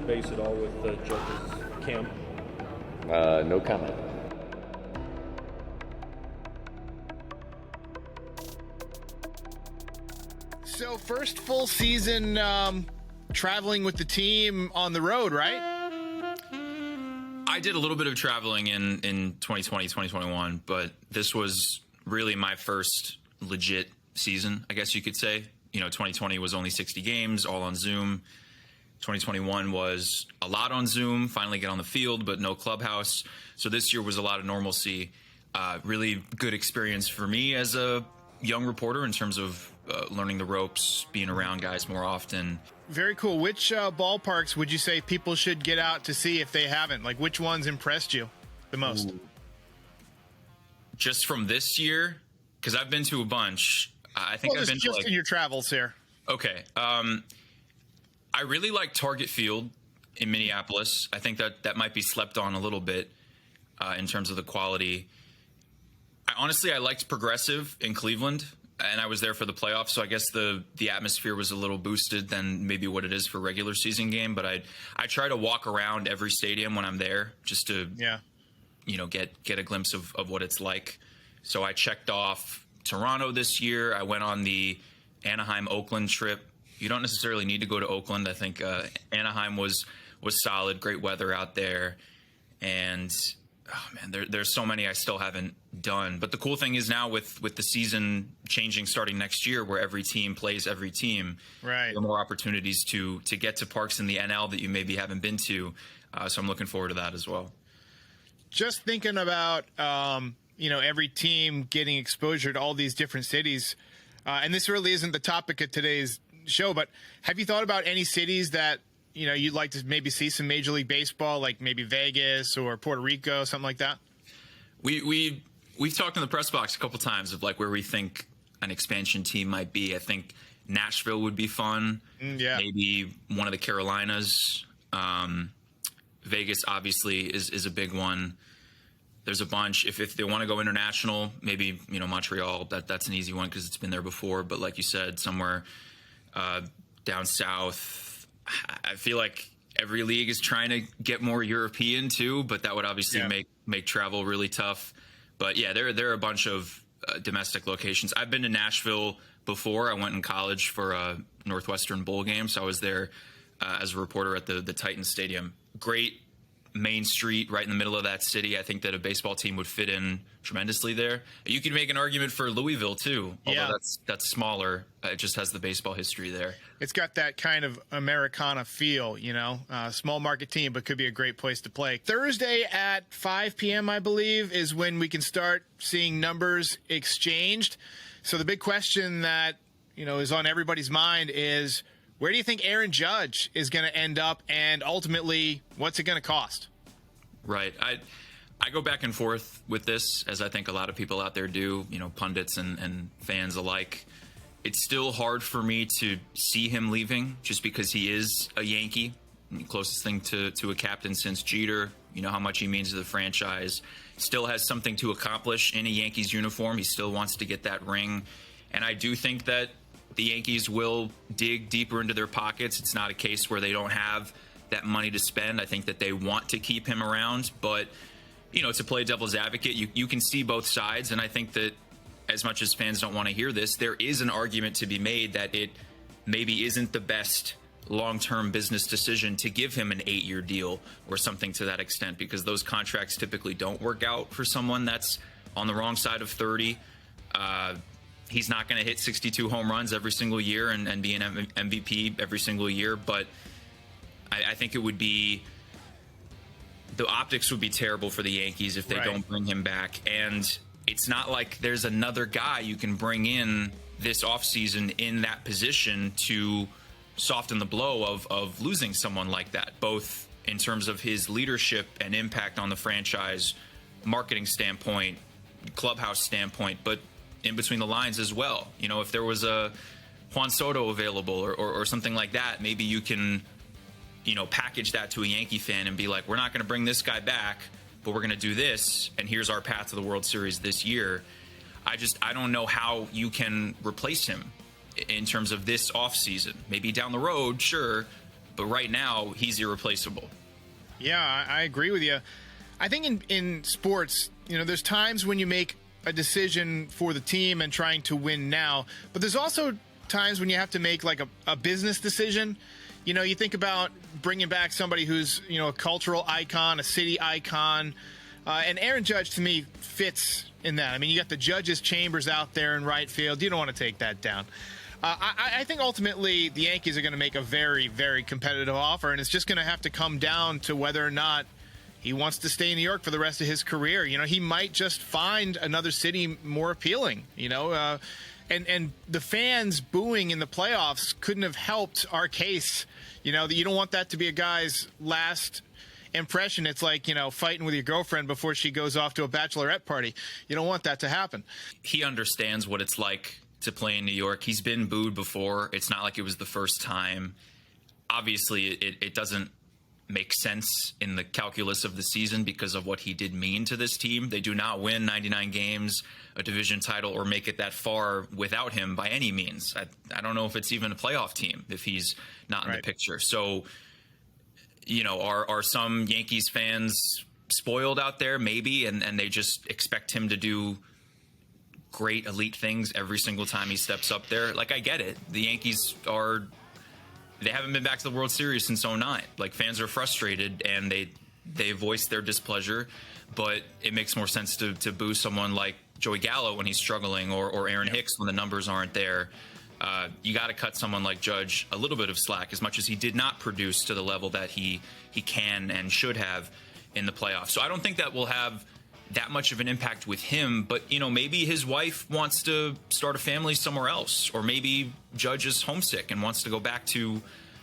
base at all with Judge's camp? No comment. So first full season traveling with the team on the road, right? I did a little bit of traveling in 2020, 2021, but this was really my first legit season, I guess you could say. 2020 was only 60 games, all on Zoom. 2021 was a lot on Zoom, finally get on the field, but no clubhouse. So this year was a lot of normalcy. Really good experience for me as a young reporter in terms of learning the ropes, being around guys more often. Very cool. Which ballparks would you say people should get out to see if they haven't? Like, which ones impressed you the most? Just from this year, because I've been to a bunch. I think I've been to just in your travels here. Okay. I really like Target Field in Minneapolis. I think that might be slept on a little bit in terms of the quality. I liked Progressive in Cleveland, and I was there for the playoffs, so I guess the atmosphere was a little boosted than maybe what it is for regular season game. But I try to walk around every stadium when I'm there just to get a glimpse of what it's like. So I checked off Toronto this year. I went on the Anaheim-Oakland trip. You don't necessarily need to go to Oakland. I think Anaheim was solid, great weather out there. And there's so many I still haven't done. But the cool thing is now with the season changing starting next year, where every team plays every team, right, there are more opportunities to get to parks in the NL that you maybe haven't been to. So I'm looking forward to that as well. Just thinking about every team getting exposure to all these different cities, and this really isn't the topic of today's show, but have you thought about any cities that you'd like to maybe see some Major League Baseball, like maybe Vegas or Puerto Rico, something like that? We've talked in the press box a couple times of like where we think an expansion team might be. I think Nashville would be fun. Yeah. Maybe one of the Carolinas. Vegas obviously is a big one. There's a bunch. If they want to go international, maybe Montreal. That's an easy one because it's been there before. But like you said, somewhere down south. I feel like every league is trying to get more European too, but that would obviously make travel really tough. But yeah, there are a bunch of domestic locations. I've been to Nashville before. I went in college for a Northwestern bowl game, so I was there as a reporter at the Titans Stadium. Great main street right in the middle of that city. I think that a baseball team would fit in tremendously there. You could make an argument for Louisville too, although that's smaller. It just has the baseball history there. It's got that kind of Americana feel, small market team, but could be a great place to play. Thursday at 5 p.m., I believe, is when we can start seeing numbers exchanged. So the big question that, is on everybody's mind is, where do you think Aaron Judge is going to end up, and ultimately, what's it going to cost? Right. I go back and forth with this, as I think a lot of people out there do, pundits and fans alike. It's still hard for me to see him leaving just because he is a Yankee, the closest thing to a captain since Jeter. You know how much he means to the franchise. Still has something to accomplish in a Yankees uniform. He still wants to get that ring. And I do think that the Yankees will dig deeper into their pockets. It's not a case where they don't have that money to spend. I think that they want to keep him around. But, to play devil's advocate, you can see both sides. And I think that as much as fans don't want to hear this, there is an argument to be made that it maybe isn't the best long-term business decision to give him an 8-year deal or something to that extent, because those contracts typically don't work out for someone that's on the wrong side of 30. He's not going to hit 62 home runs every single year and be an MVP every single year, but I think it would be – the optics would be terrible for the Yankees if they don't bring him back. And it's not like there's another guy you can bring in this offseason in that position to soften the blow of losing someone like that, both in terms of his leadership and impact on the franchise, marketing standpoint, clubhouse standpoint, but in between the lines as well. If there was a Juan Soto available or something like that, maybe you can, package that to a Yankee fan and be like, we're not going to bring this guy back, but we're going to do this, and here's our path to the World Series this year. I don't know how you can replace him in terms of this offseason. Maybe down the road, sure, But right now, he's irreplaceable. Yeah, I agree with you. I think in sports, there's times when you make a decision for the team and trying to win now, but there's also times when you have to make like a business decision. You think about bringing back somebody who's, a cultural icon, a city icon, and Aaron Judge, to me, fits in that. I mean, you got the Judge's Chambers out there in right field. You don't want to take that down. I think ultimately the Yankees are going to make a very, very competitive offer, and it's just going to have to come down to whether or not he wants to stay in New York for the rest of his career. He might just find another city more appealing, and the fans booing in the playoffs couldn't have helped our case. That you don't want that to be a guy's last impression. It's like, fighting with your girlfriend before she goes off to a bachelorette party. You don't want that to happen. He understands what it's like to play in New York. He's been booed before. It's not like it was the first time. Obviously, it doesn't make sense in the calculus of the season because of what he did mean to this team. They do not win 99 games, a division title, or make it that far without him by any means. I don't know if it's even a playoff team if he's not in the picture. So, are some Yankees fans spoiled out there? Maybe, and they just expect him to do great elite things every single time he steps up there. Like, I get it. The Yankees they haven't been back to the World Series since 2009. Like, fans are frustrated and they voice their displeasure, but it makes more sense to boo someone like Joey Gallo when he's struggling, or Aaron Hicks when the numbers aren't there. You got to cut someone like Judge a little bit of slack, as much as he did not produce to the level that he can and should have in the playoffs. So I don't think that will have that much of an impact with him, but maybe his wife wants to start a family somewhere else, or maybe Judge is homesick and wants to go back to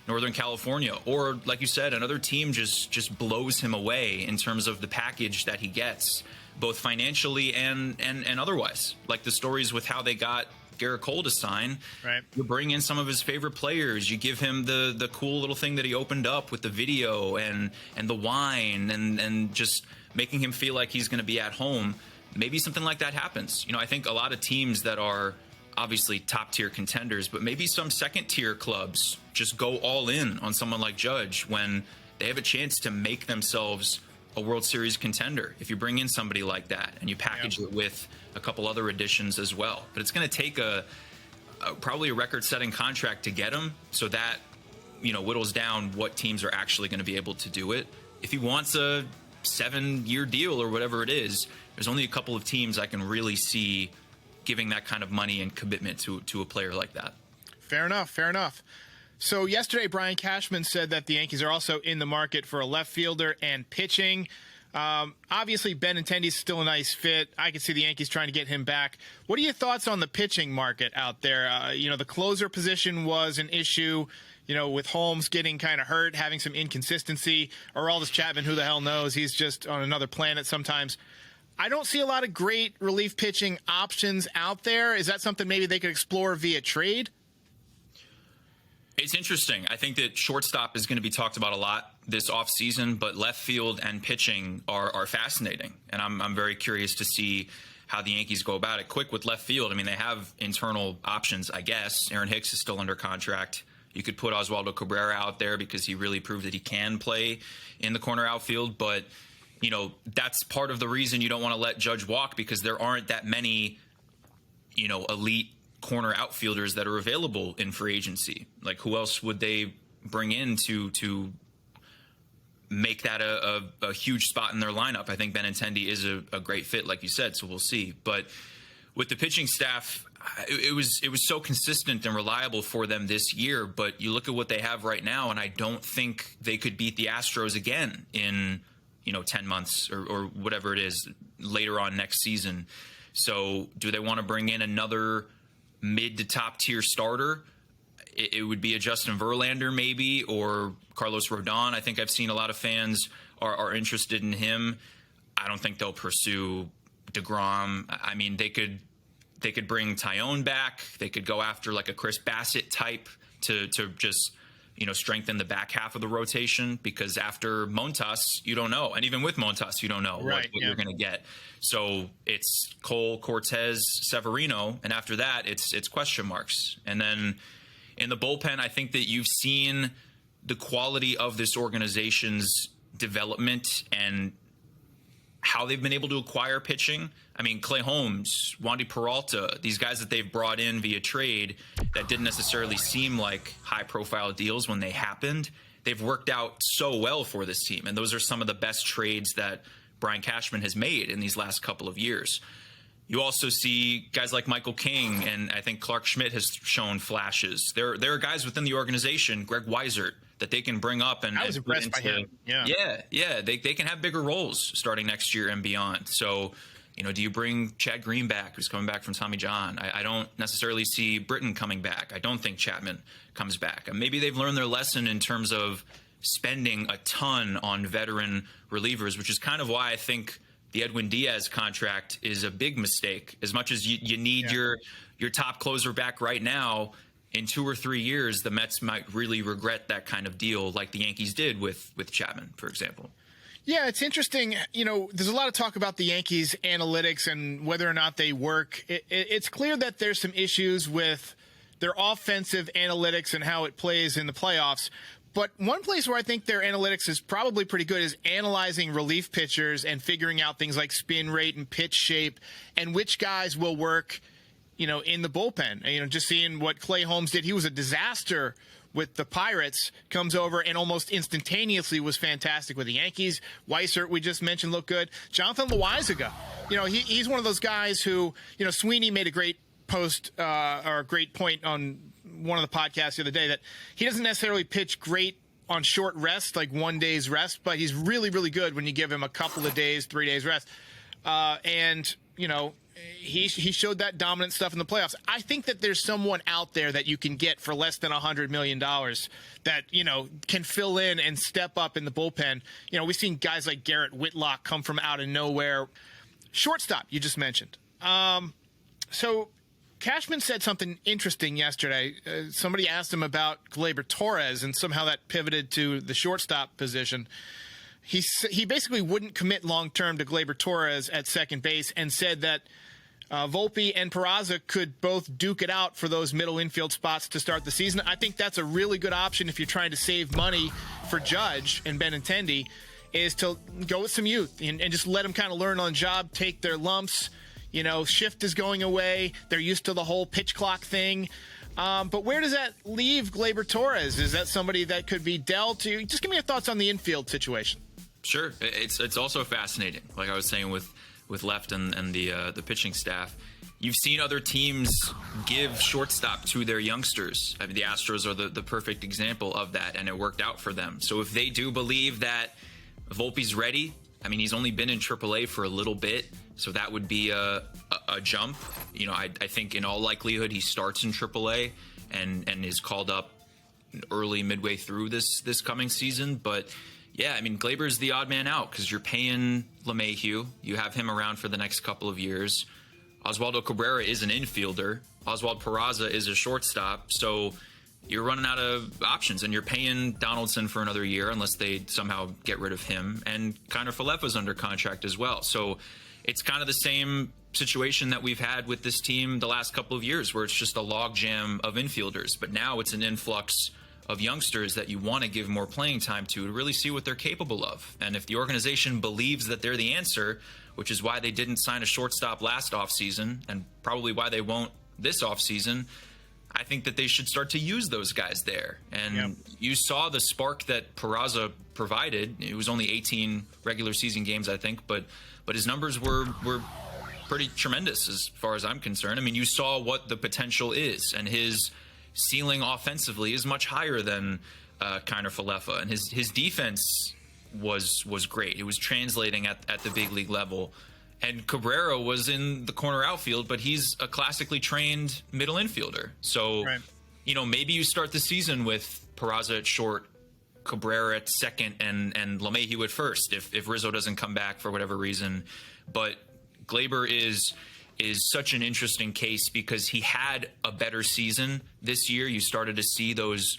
Northern California, or like you said, another team just blows him away in terms of the package that he gets, both financially and otherwise. Like the stories with how they got Garrett Cole to sign. Right. You bring in some of his favorite players. You give him the cool little thing that he opened up with the video and the wine and just making him feel like he's going to be at home. Maybe something like that happens. I think a lot of teams that are obviously top tier contenders, but maybe some second tier clubs just go all in on someone like Judge when they have a chance to make themselves a World Series contender. If you bring in somebody like that and you package it with a couple other additions as well, but it's going to take probably a record-setting contract to get him, so that whittles down what teams are actually going to be able to do it. If he wants a 7-year deal or whatever it is, there's only a couple of teams I can really see giving that kind of money and commitment to a player like that. Fair enough. So yesterday, Brian Cashman said that the Yankees are also in the market for a left fielder and pitching. Obviously, Benintendi's still a nice fit. I can see the Yankees trying to get him back. What are your thoughts on the pitching market out there? The closer position was an issue, with Holmes getting kind of hurt, having some inconsistency. Aroldis Chapman, who the hell knows? He's just on another planet sometimes. I don't see a lot of great relief pitching options out there. Is that something maybe they could explore via trade? It's interesting. I think that shortstop is going to be talked about a lot this offseason, but left field and pitching are fascinating. And I'm very curious to see how the Yankees go about it. Quick with left field, I mean, they have internal options, I guess. Aaron Hicks is still under contract. You could put Oswaldo Cabrera out there because he really proved that he can play in the corner outfield. But, that's part of the reason you don't want to let Judge walk, because there aren't that many, elite corner outfielders that are available in free agency. Like, who else would they bring in to make that a huge spot in their lineup? I think Benintendi is a great fit, like you said, so we'll see. But with the pitching staff, it was so consistent and reliable for them this year, but you look at what they have right now, and I don't think they could beat the Astros again in 10 months or whatever it is later on next season. So do they want to bring in another mid to top tier starter? It would be a Justin Verlander maybe, or Carlos Rodon. I think I've seen a lot of fans are interested in him. I don't think they'll pursue DeGrom. I mean, they could bring Tyone back. They could go after like a Chris Bassett type to just strengthen the back half of the rotation, because after Montas, you don't know. And even with Montas, you don't know what you're going to get. So it's Cole, Cortez, Severino, and after that, it's question marks. And then in the bullpen, I think that you've seen the quality of this organization's development and how they've been able to acquire pitching. I mean, Clay Holmes, Wandy Peralta, these guys that they've brought in via trade that didn't necessarily seem like high-profile deals when they happened, they've worked out so well for this team. And those are some of the best trades that Brian Cashman has made in these last couple of years. You also see guys like Michael King, and I think Clark Schmidt has shown flashes. There are guys within the organization, Greg Weisert, that they can bring up and I was impressed by him. Yeah. They can have bigger roles starting next year and beyond. So, do you bring Chad Green back, who's coming back from Tommy John? I don't necessarily see Britton coming back. I don't think Chapman comes back. And maybe they've learned their lesson in terms of spending a ton on veteran relievers, which is kind of why I think the Edwin Diaz contract is a big mistake. As much as you need your top closer back right now, in 2 or 3 years, the Mets might really regret that kind of deal like the Yankees did with Chapman, for example. Yeah, it's interesting. There's a lot of talk about the Yankees' analytics and whether or not they work. It's clear that there's some issues with their offensive analytics and how it plays in the playoffs. But one place where I think their analytics is probably pretty good is analyzing relief pitchers and figuring out things like spin rate and pitch shape and which guys will work in the bullpen. Just seeing what Clay Holmes did. He was a disaster with the Pirates, comes over and almost instantaneously was fantastic with the Yankees. Weisert, we just mentioned, looked good. Jonathan Loaizaga, he's one of those guys who, Sweeney made a great post or a great point on one of the podcasts the other day that he doesn't necessarily pitch great on short rest, like 1 day's rest, but he's really, really good when you give him a couple of days, 3 days rest. He showed that dominant stuff in the playoffs. I think that there's someone out there that you can get for less than $100 million that, can fill in and step up in the bullpen. We've seen guys like Garrett Whitlock come from out of nowhere. Shortstop, you just mentioned. So Cashman said something interesting yesterday. Somebody asked him about Gleyber Torres, and somehow that pivoted to the shortstop position. He basically wouldn't commit long-term to Gleyber Torres at second base and said that Volpe and Peraza could both duke it out for those middle infield spots to start the season. I think that's a really good option if you're trying to save money for Judge and Benintendi, is to go with some youth and just let them kind of learn on the job, take their lumps. Shift is going away. They're used to the whole pitch clock thing. But where does that leave Gleyber Torres? Is that somebody that could be dealt to? Just give me your thoughts on the infield situation. Sure. It's also fascinating. Like I was saying with Left and the pitching staff, you've seen other teams give shortstop to their youngsters. I mean, the Astros are the perfect example of that, and it worked out for them. So if they do believe that Volpe's ready, I mean, he's only been in AAA for a little bit, so that would be a jump. I think in all likelihood he starts in AAA and is called up early, midway through this coming season. But yeah, I mean, Gleyber's the odd man out because you're paying LeMahieu. You have him around for the next couple of years. Oswaldo Cabrera is an infielder. Oswald Peraza is a shortstop. So you're running out of options, and you're paying Donaldson for another year unless they somehow get rid of him. And Kiner Falefa's under contract as well. So it's kind of the same situation that we've had with this team the last couple of years, where it's just a logjam of infielders. But now it's an influx of youngsters that you want to give more playing time to really see what they're capable of. And if the organization believes that they're the answer, which is why they didn't sign a shortstop last offseason and probably why they won't this offseason, I think that they should start to use those guys there. And you saw the spark that Peraza provided. It was only 18 regular season games, I think, but his numbers were pretty tremendous as far as I'm concerned. I mean, you saw what the potential is, and his ceiling offensively is much higher than Kiner Falefa, and his defense was great. It was translating at the big league level. And Cabrera was in the corner outfield, but he's a classically trained middle infielder. So, maybe you start the season with Peraza at short, Cabrera at second, and LeMahieu at first if Rizzo doesn't come back for whatever reason. But Gleyber is such an interesting case because he had a better season this year. You started to see those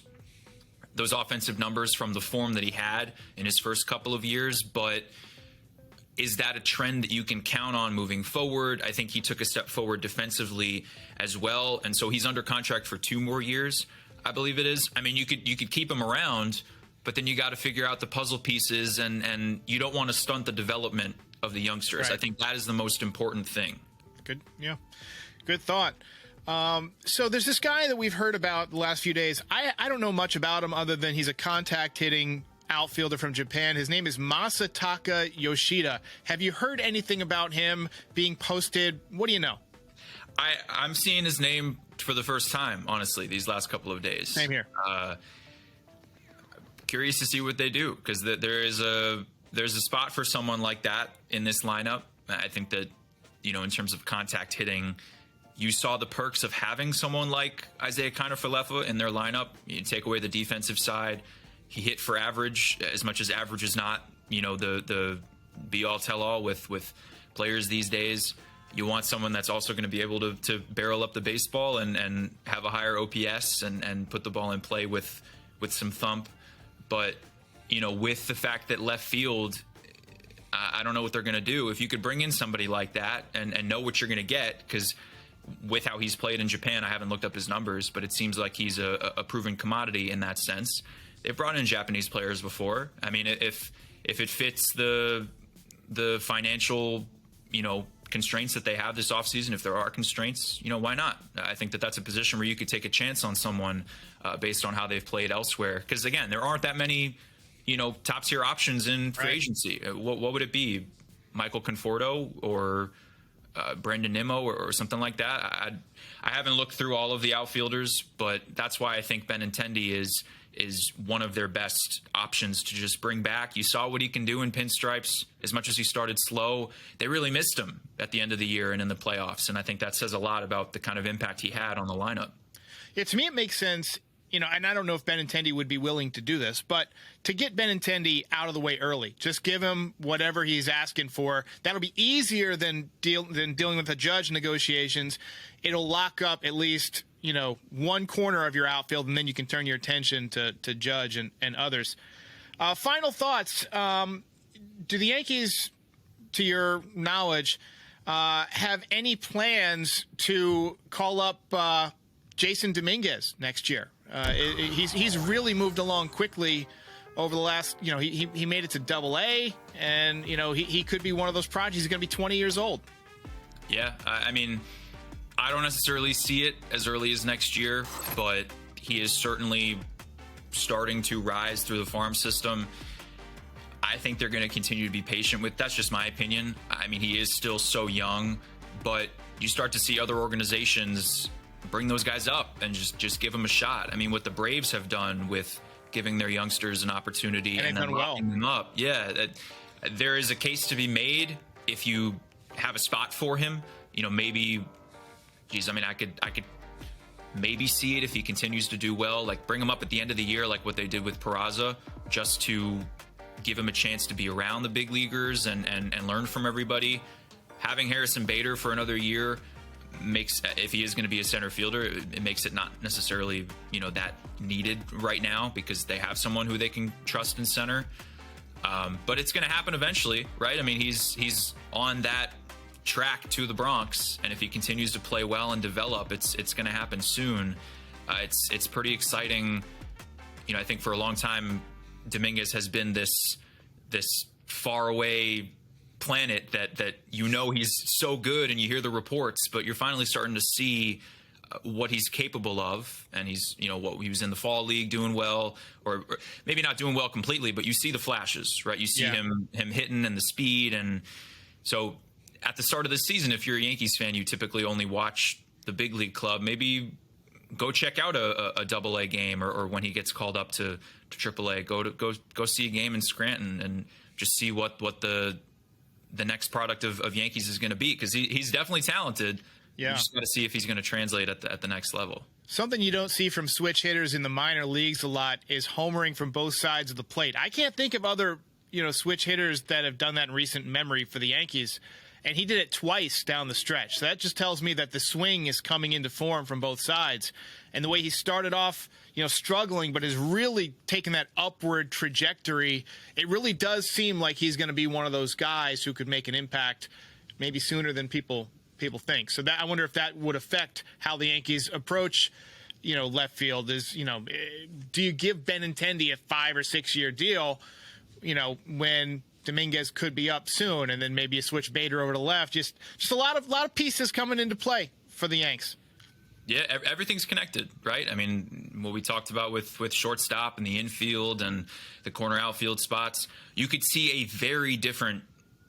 offensive numbers from the form that he had in his first couple of years, but is that a trend that you can count on moving forward? I think he took a step forward defensively as well, and so he's under contract for 2 more years, I believe it is. I mean, you could keep him around, but then you got to figure out the puzzle pieces, and you don't want to stunt the development of the youngsters. Right. I think that is the most important thing. Good. Yeah. Good thought. So there's this guy that we've heard about the last few days. I don't know much about him other than he's a contact hitting outfielder from Japan. His name is Masataka Yoshida. Have you heard anything about him being posted? What do you know? I'm seeing his name for the first time, honestly, these last couple of days. Same here. Curious to see what they do, because there's a spot for someone like that in this lineup. I think that, in terms of contact hitting, you saw the perks of having someone like Isaiah Kiner-Falefa in their lineup. You take away the defensive side. He hit for average, as much as average is not, the be-all, tell-all with players these days. You want someone that's also going to be able to barrel up the baseball and have a higher OPS and put the ball in play with some thump. But, with the fact that left field, I don't know what they're going to do. If you could bring in somebody like that and know what you're going to get, because with how he's played in Japan, I haven't looked up his numbers, but it seems like he's a proven commodity in that sense. They've brought in Japanese players before. I mean, if it fits the financial, constraints that they have this offseason, if there are constraints, why not? I think that that's a position where you could take a chance on someone based on how they've played elsewhere. Because, again, there aren't that many, top-tier options in free agency. What would it be? Michael Conforto or Brandon Nimmo or something like that? I haven't looked through all of the outfielders, but that's why I think Benintendi is one of their best options to just bring back. You saw what he can do in pinstripes. As much as he started slow, they really missed him at the end of the year and in the playoffs, and I think that says a lot about the kind of impact he had on the lineup. Yeah, to me it makes sense, and I don't know if Benintendi would be willing to do this, but to get Benintendi out of the way early, just give him whatever he's asking for. That'll be easier than dealing with the Judge negotiations. It'll lock up at least one corner of your outfield, and then you can turn your attention to Judge and others. Final thoughts. Do the Yankees, to your knowledge, have any plans to call up Jason Dominguez next year? He's really moved along quickly over the last, he made it to Double-A, and, he could be one of those projects. He's going to be 20 years old. Yeah, I mean, I don't necessarily see it as early as next year, but he is certainly starting to rise through the farm system. I think they're going to continue to be patient with. That's just my opinion. I mean, he is still so young, but you start to see other organizations bring those guys up and just give them a shot. I mean, what the Braves have done with giving their youngsters an opportunity and then locking them up. Yeah, there is a case to be made if you have a spot for him. Maybe. Geez, I mean, I could maybe see it if he continues to do well. Like, bring him up at the end of the year, like what they did with Peraza, just to give him a chance to be around the big leaguers and learn from everybody. Having Harrison Bader for another year makes, if he is going to be a center fielder, it makes it not necessarily that needed right now, because they have someone who they can trust in center. But it's going to happen eventually, right? I mean, he's on that track to the Bronx, and if he continues to play well and develop, it's going to happen soon. It's pretty exciting. I think for a long time, Dominguez has been this far away planet that he's so good, and you hear the reports, but you're finally starting to see what he's capable of, and he's what he was in the fall league doing well, or maybe not doing well completely, but you see the flashes, right? You see him hitting and the speed, and so at the start of the season, if you're a Yankees fan, you typically only watch the big league club. Maybe go check out a Double-A game, or when he gets called up to Triple-A, go see a game in Scranton and just see what the next product of Yankees is going to be, because he's definitely talented. Yeah, you just got to see if he's going to translate at the next level. Something you don't see from switch hitters in the minor leagues a lot is homering from both sides of the plate. I can't think of other switch hitters that have done that in recent memory for the Yankees. And he did it twice down the stretch. So that just tells me that the swing is coming into form from both sides. And the way he started off, struggling, but has really taken that upward trajectory, it really does seem like he's going to be one of those guys who could make an impact maybe sooner than people think. So that, I wonder if that would affect how the Yankees approach, left field is, do you give Benintendi a 5 or 6 year deal, when Dominguez could be up soon, and then maybe you switch Bader over to left? Just a lot of pieces coming into play for the Yanks. Yeah, everything's connected, right? I mean, what we talked about with shortstop and the infield and the corner outfield spots, you could see a very different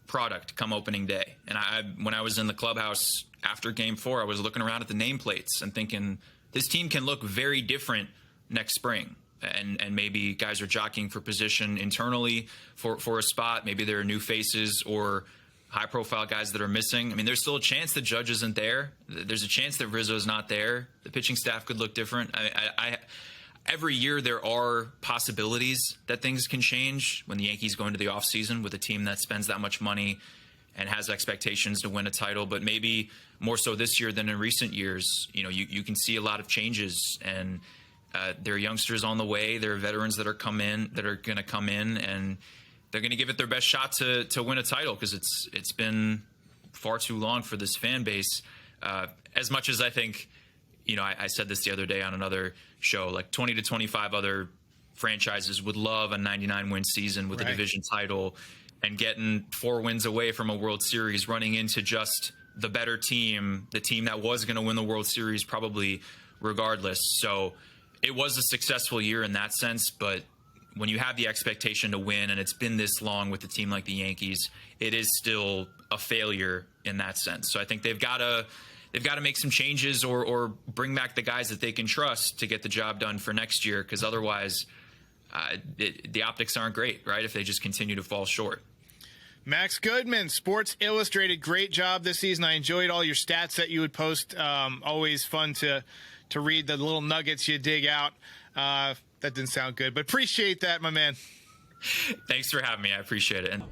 product come opening day. And when I was in the clubhouse after Game 4, I was looking around at the nameplates and thinking, this team can look very different next spring. And maybe guys are jockeying for position internally for a spot. Maybe there are new faces or high-profile guys that are missing. I mean, there's still a chance that Judge isn't there. There's a chance that Rizzo's not there. The pitching staff could look different. Every year there are possibilities that things can change when the Yankees go into the offseason with a team that spends that much money and has expectations to win a title. But maybe more so this year than in recent years, you can see a lot of changes. And there are youngsters on the way. There are veterans that are going to come in, and they're going to give it their best shot to win a title, because it's been far too long for this fan base. As much as I think, I said this the other day on another show, like 20 to 25 other franchises would love a 99-win season with a division title, and getting 4 wins away from a World Series, running into just the better team, the team that was going to win the World Series probably regardless. So it was a successful year in that sense, but when you have the expectation to win, and it's been this long with a team like the Yankees, it is still a failure in that sense. So I think they've got to make some changes or bring back the guys that they can trust to get the job done for next year, because otherwise the optics aren't great, right, if they just continue to fall short. Max Goodman, Sports Illustrated, great job this season. I enjoyed all your stats that you would post. Always fun to read the little nuggets you dig out. That didn't sound good, but appreciate that, my man. Thanks for having me. I appreciate it. And